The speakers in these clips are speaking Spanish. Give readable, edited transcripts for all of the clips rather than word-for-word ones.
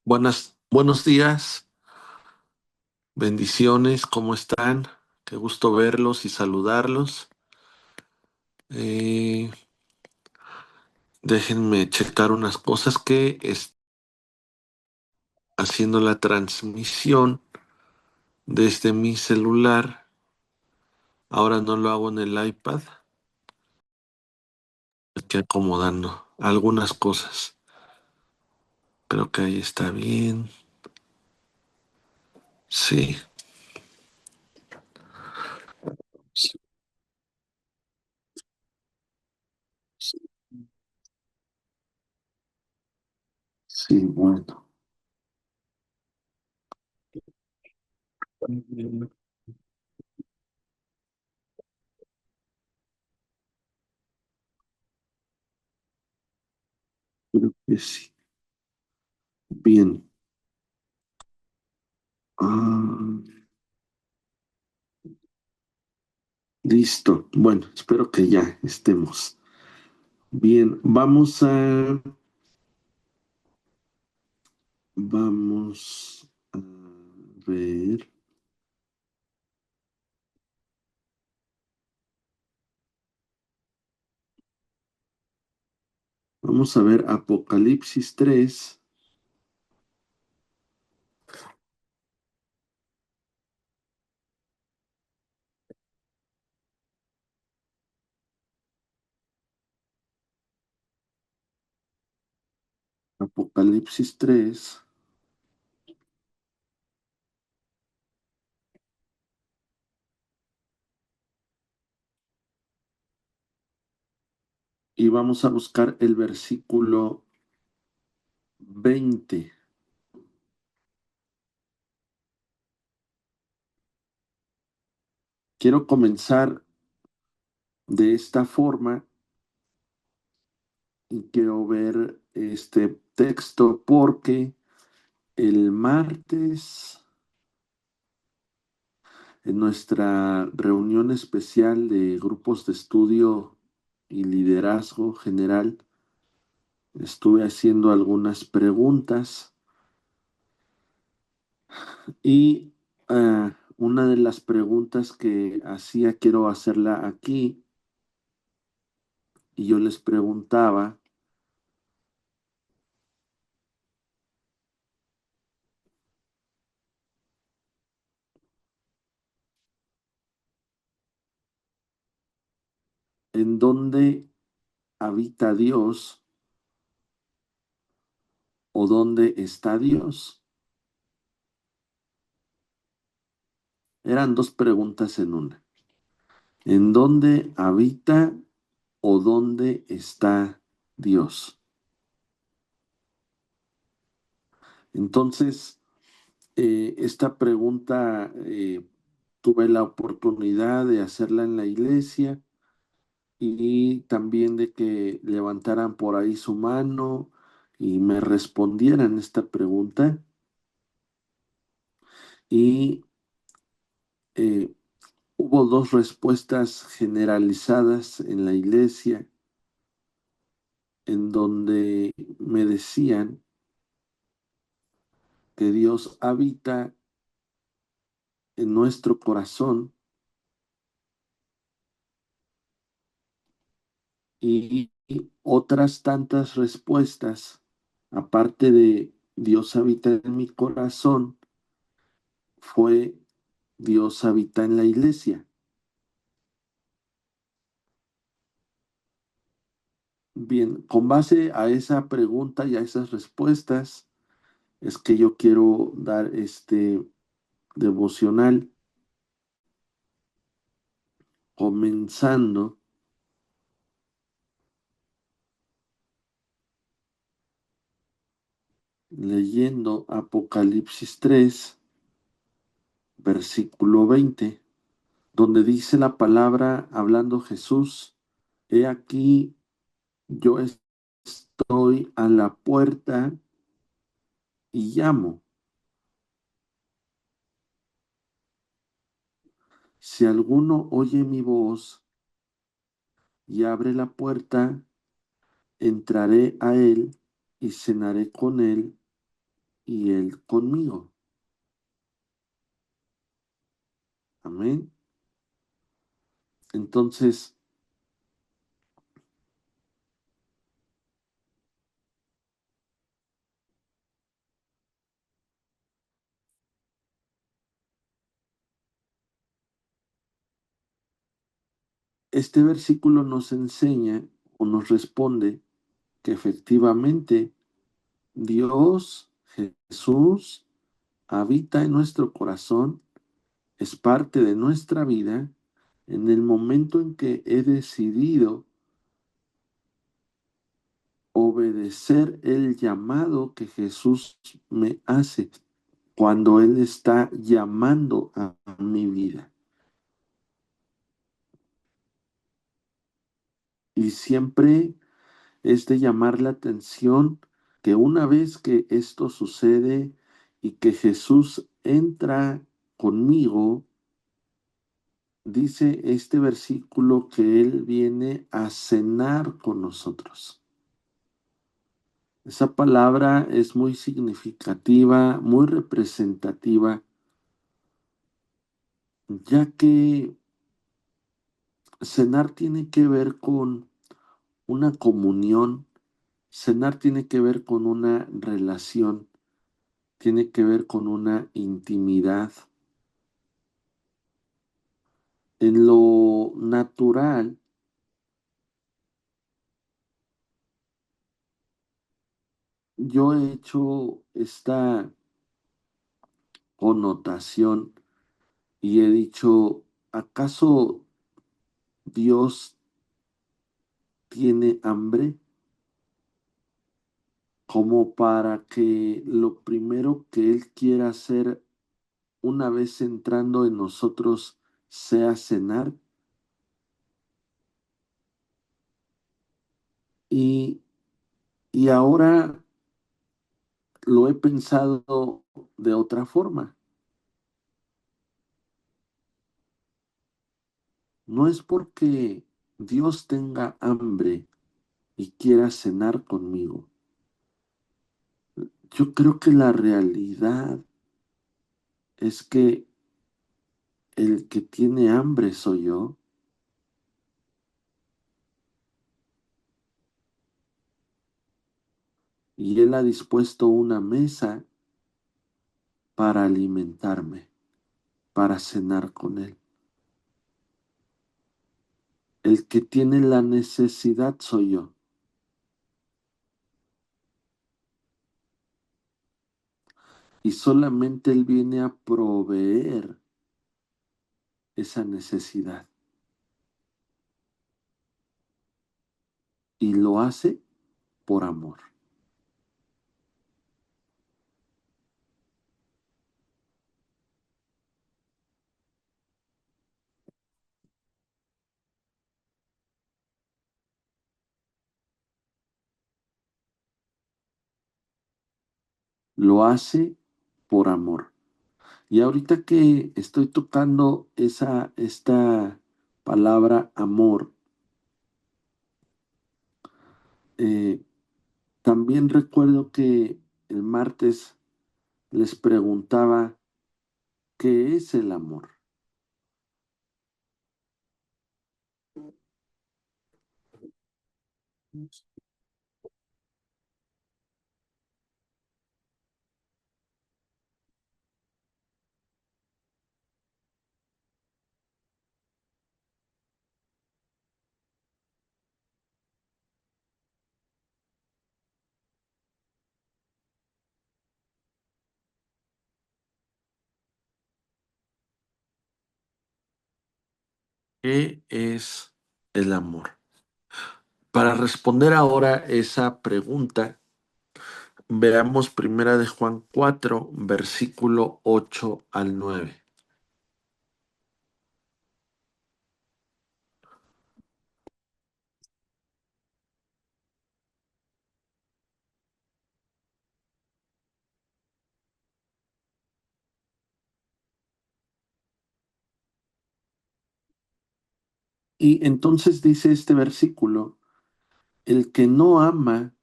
Buenos días, bendiciones, ¿cómo están? Qué gusto verlos y saludarlos. Eh, Déjenme checar unas cosas que haciendo la transmisión desde mi celular. Ahora no lo hago en el iPad, estoy acomodando algunas cosas. Creo que ahí está bien. Sí, sí, sí, bueno. Creo que sí. Bien. Ah, listo. Bueno, espero que ya estemos. Bien, vamos a ver, vamos a ver Apocalipsis 3. Apocalipsis 3, y vamos a buscar el versículo 20. Quiero comenzar de esta forma y quiero ver este texto porque el martes, en nuestra reunión especial de grupos de estudio y liderazgo general, estuve haciendo algunas preguntas y una de las preguntas que hacía, quiero hacerla aquí, y yo les preguntaba, ¿en dónde habita Dios o dónde está Dios? Eran dos preguntas en una. ¿En dónde habita o dónde está Dios? Entonces, esta pregunta tuve la oportunidad de hacerla en la iglesia y también de que levantaran por ahí su mano y me respondieran esta pregunta. Y eh, hubo dos respuestas generalizadas en la iglesia en donde me decían que Dios habita en nuestro corazón, y otras tantas respuestas, aparte de Dios habita en mi corazón, fue Dios habita en la iglesia. Bien, con base a esa pregunta y a esas respuestas, es que yo quiero dar este devocional, comenzando leyendo Apocalipsis 3, versículo 20, donde dice la palabra, hablando Jesús: He aquí, yo estoy a la puerta y llamo. Si alguno oye mi voz y abre la puerta, entraré a él y cenaré con él y Él conmigo. Amén. Entonces, este versículo nos enseña o nos responde que efectivamente Dios, Jesús, habita en nuestro corazón, es parte de nuestra vida en el momento en que he decidido obedecer el llamado que Jesús me hace cuando Él está llamando a mi vida. Y siempre es de llamar la atención que una vez que esto sucede y que Jesús entra conmigo, dice este versículo que Él viene a cenar con nosotros. Esa palabra es muy significativa, muy representativa, ya que cenar tiene que ver con una comunión, cenar tiene que ver con una relación, tiene que ver con una intimidad. En lo natural, yo he hecho esta connotación y he dicho, ¿acaso Dios tiene hambre? Como para que lo primero que Él quiera hacer una vez entrando en nosotros sea cenar. Y, y ahora lo he pensado de otra forma. No es porque Dios tenga hambre y quiera cenar conmigo. Yo creo que la realidad es que el que tiene hambre soy yo y Él ha dispuesto una mesa para alimentarme, para cenar con Él. El que tiene la necesidad soy yo. Y solamente Él viene a proveer esa necesidad. Y lo hace por amor. Lo hace por amor. Y ahorita que estoy tocando esta palabra amor, eh, también recuerdo que el martes les preguntaba qué es el amor. ¿Qué es el amor? Para responder ahora esa pregunta, veamos primera de Juan 4, versículo 8 al 9. Y entonces dice este versículo, el que no ama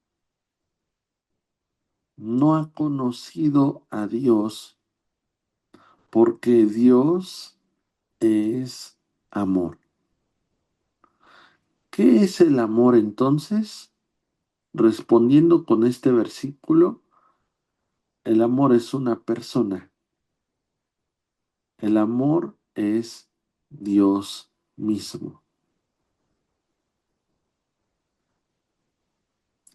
no ha conocido a Dios porque Dios es amor. ¿Qué es el amor entonces? Respondiendo con este versículo, el amor es una persona. El amor es Dios mismo.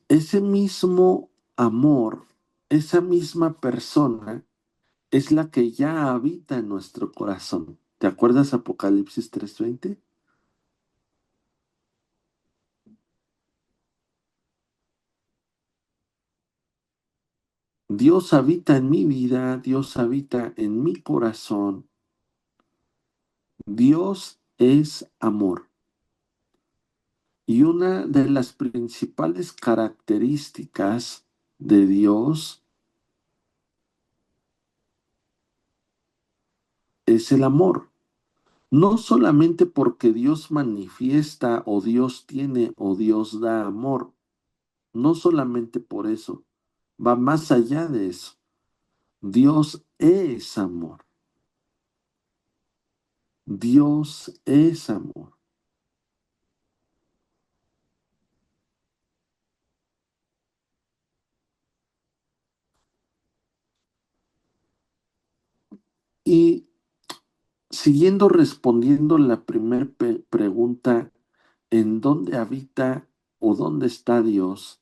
Ese mismo amor, esa misma persona, es la que ya habita en nuestro corazón. ¿Te acuerdas Apocalipsis 3:20? Dios habita en mi vida, Dios habita en mi corazón. Dios es amor. Y una de las principales características de Dios es el amor. No solamente porque Dios manifiesta o Dios tiene o Dios da amor, no solamente por eso, va más allá de eso. Dios es amor. Dios es amor. Y siguiendo respondiendo la primera pregunta, ¿en dónde habita o dónde está Dios?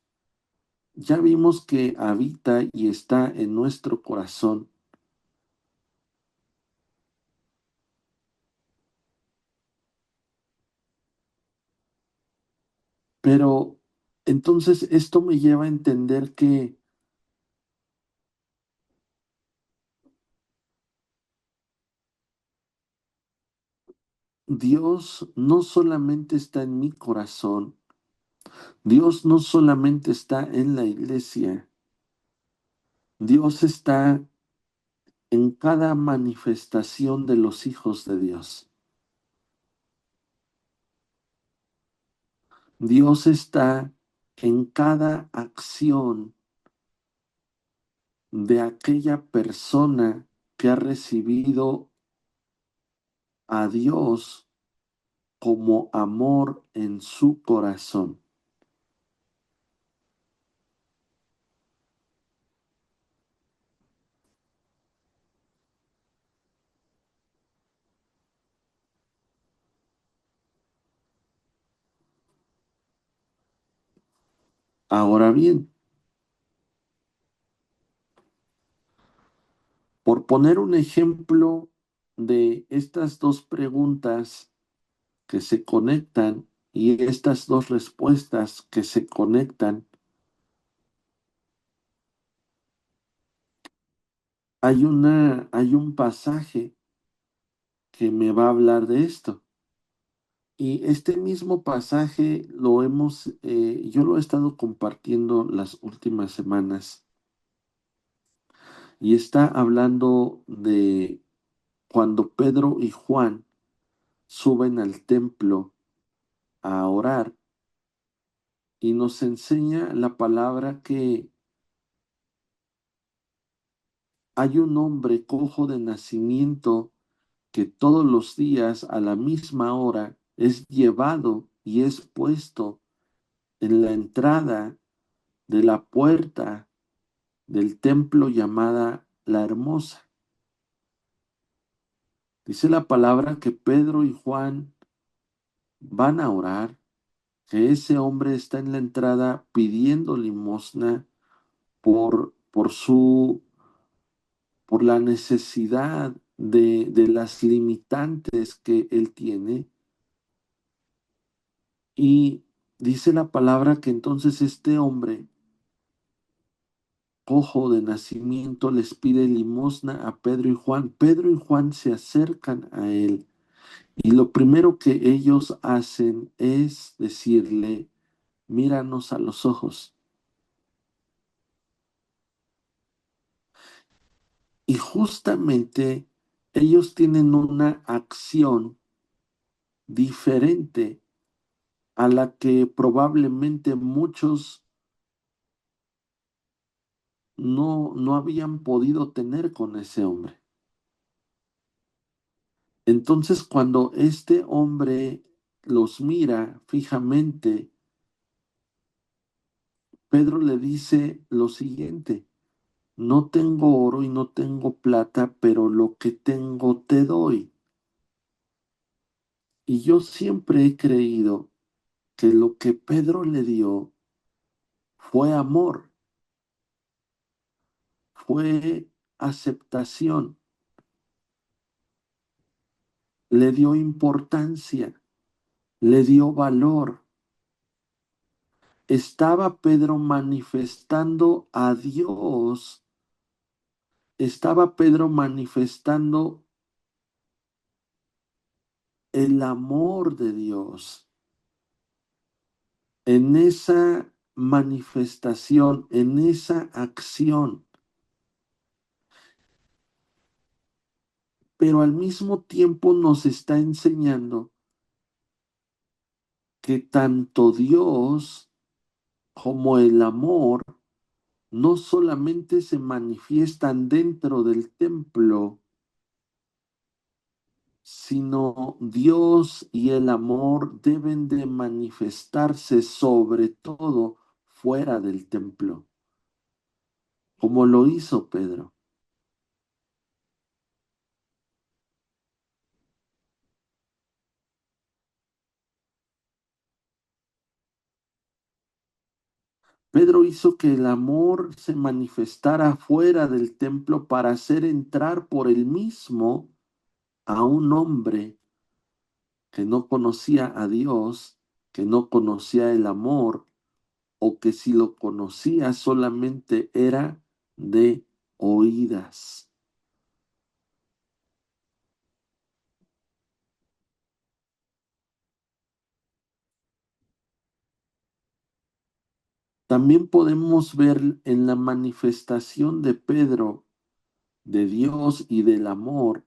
Ya vimos que habita y está en nuestro corazón, pero entonces esto me lleva a entender que Dios no solamente está en mi corazón, Dios no solamente está en la iglesia, Dios está en cada manifestación de los hijos de Dios. Dios está en cada acción de aquella persona que ha recibido a Dios como amor en su corazón. Ahora bien, por poner un ejemplo de estas dos preguntas que se conectan y estas dos respuestas que se conectan, hay un pasaje que me va a hablar de esto. Y este mismo pasaje yo lo he estado compartiendo las últimas semanas y está hablando de cuando Pedro y Juan suben al templo a orar y nos enseña la palabra que hay un hombre cojo de nacimiento que todos los días a la misma hora es llevado y es puesto en la entrada de la puerta del templo llamada La Hermosa. Dice la palabra que Pedro y Juan van a orar, que ese hombre está en la entrada pidiendo limosna por por la necesidad de las limitantes que él tiene. Y dice la palabra que entonces este hombre cojo de nacimiento les pide limosna a Pedro y Juan. Pedro y Juan se acercan a él y lo primero que ellos hacen es decirle, míranos a los ojos. Y justamente ellos tienen una acción diferente a la que probablemente muchos no habían podido tener con ese hombre. Entonces, cuando este hombre los mira fijamente, Pedro le dice lo siguiente: no tengo oro y no tengo plata, pero lo que tengo te doy. Y yo siempre he creído que lo que Pedro le dio fue amor, fue aceptación, le dio importancia, le dio valor. Estaba Pedro manifestando a Dios, estaba Pedro manifestando el amor de Dios en esa manifestación, en esa acción, pero al mismo tiempo nos está enseñando que tanto Dios como el amor no solamente se manifiestan dentro del templo, sino Dios y el amor deben de manifestarse sobre todo fuera del templo, como lo hizo Pedro. Pedro hizo que el amor se manifestara fuera del templo para hacer entrar por él mismo a un hombre que no conocía a Dios, que no conocía el amor, o que si lo conocía solamente era de oídas. También podemos ver en la manifestación de Pedro, de Dios y del amor,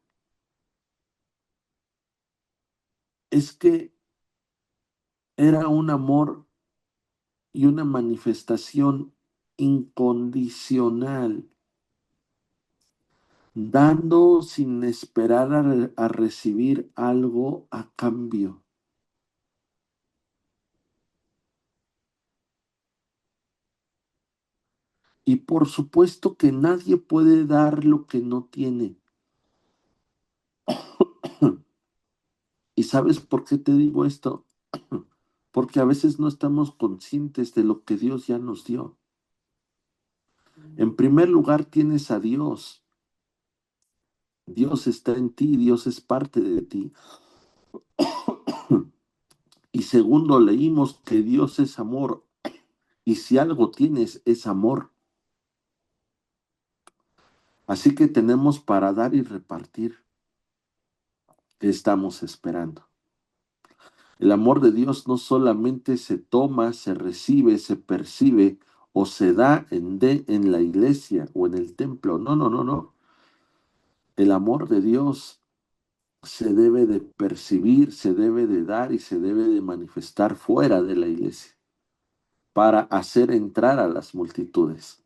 es que era un amor y una manifestación incondicional, dando sin esperar a recibir algo a cambio. Y por supuesto que nadie puede dar lo que no tiene. ¿Y sabes por qué te digo esto? Porque a veces no estamos conscientes de lo que Dios ya nos dio. En primer lugar, tienes a Dios. Dios está en ti, Dios es parte de ti. Y segundo, leímos que Dios es amor. Y si algo tienes, es amor. Así que tenemos para dar y repartir. ¿Qué estamos esperando? El amor de Dios no solamente se toma, se recibe, se percibe o se da en la iglesia o en el templo. No, no, no, no. El amor de Dios se debe de percibir, se debe de dar y se debe de manifestar fuera de la iglesia para hacer entrar a las multitudes.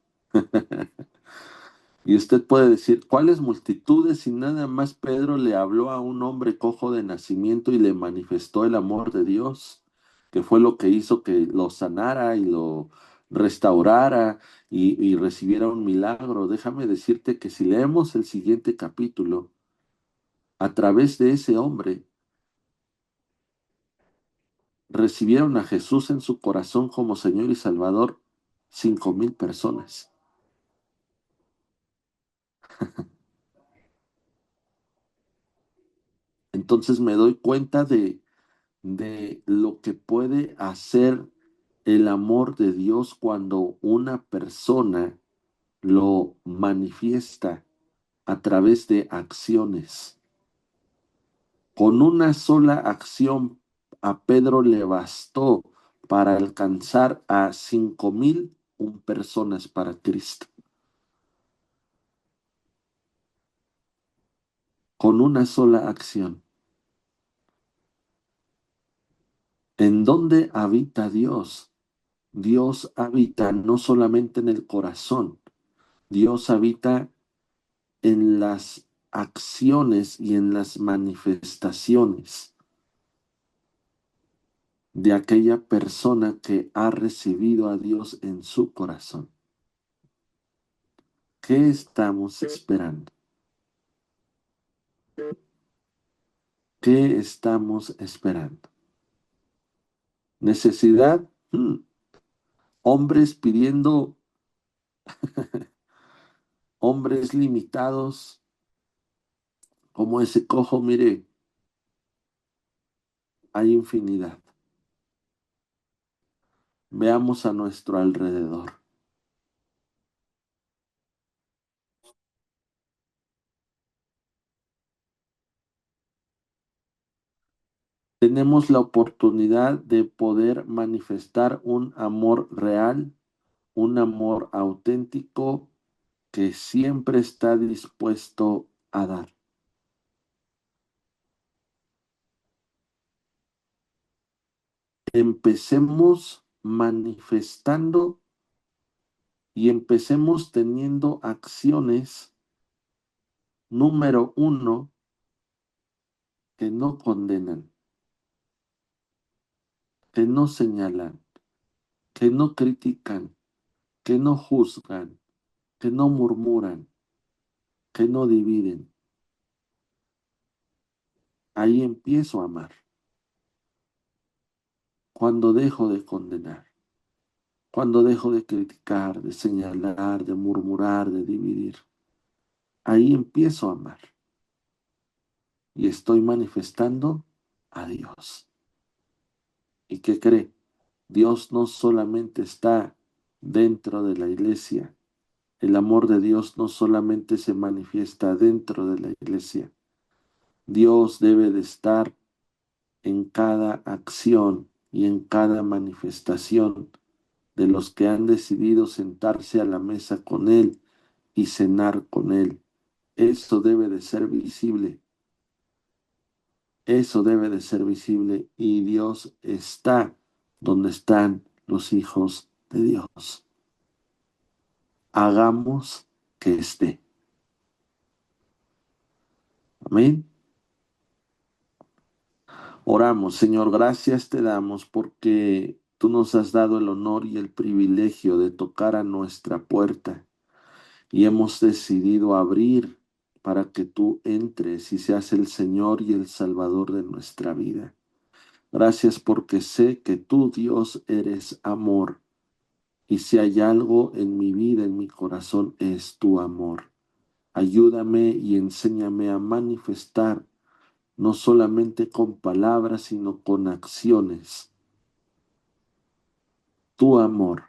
Y usted puede decir, ¿cuáles multitudes? Si nada más Pedro le habló a un hombre cojo de nacimiento y le manifestó el amor de Dios, que fue lo que hizo que lo sanara y lo restaurara y recibiera un milagro. Déjame decirte que si leemos el siguiente capítulo, a través de ese hombre, recibieron a Jesús en su corazón como Señor y Salvador 5,000 personas. Entonces me doy cuenta de lo que puede hacer el amor de Dios cuando una persona lo manifiesta a través de acciones. Con una sola acción a Pedro le bastó para alcanzar a 5,000 personas para Cristo. Con una sola acción. ¿En dónde habita Dios? Dios habita no solamente en el corazón, Dios habita en las acciones y en las manifestaciones de aquella persona que ha recibido a Dios en su corazón. ¿Qué estamos esperando? ¿Qué estamos esperando? ¿Necesidad? Hombres pidiendo, hombres limitados, como ese cojo, mire, hay infinidad. Veamos a nuestro alrededor. Tenemos la oportunidad de poder manifestar un amor real, un amor auténtico que siempre está dispuesto a dar. Empecemos manifestando y empecemos teniendo acciones, número uno, que no condenan, que no señalan, que no critican, que no juzgan, que no murmuran, que no dividen. Ahí empiezo a amar. Cuando dejo de condenar, cuando dejo de criticar, de señalar, de murmurar, de dividir, ahí empiezo a amar y estoy manifestando a Dios. ¿Y qué cree? Dios no solamente está dentro de la iglesia, el amor de Dios no solamente se manifiesta dentro de la iglesia, Dios debe de estar en cada acción y en cada manifestación de los que han decidido sentarse a la mesa con Él y cenar con Él. Eso debe de ser visible, eso debe de ser visible y Dios está donde están los hijos de Dios. Hagamos que esté. Amén. Oramos, Señor, gracias te damos porque tú nos has dado el honor y el privilegio de tocar a nuestra puerta y hemos decidido abrir para que tú entres y seas el Señor y el Salvador de nuestra vida. Gracias porque sé que tú, Dios, eres amor y si hay algo en mi vida, en mi corazón, es tu amor. Ayúdame y enséñame a manifestar no solamente con palabras, sino con acciones, tu amor,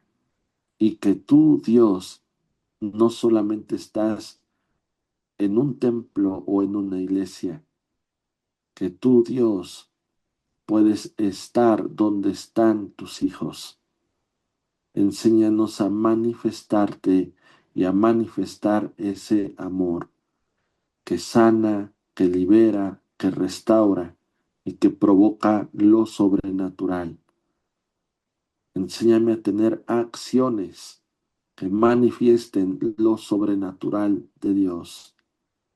y que tú, Dios, no solamente estás en un templo o en una iglesia, que tú, Dios, puedes estar donde están tus hijos. Enséñanos a manifestarte y a manifestar ese amor que sana, que libera, que restaura y que provoca lo sobrenatural. Enséñame a tener acciones que manifiesten lo sobrenatural de Dios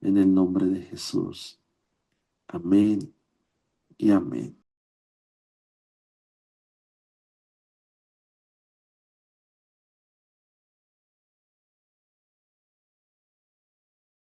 en el nombre de Jesús. Amén y amén.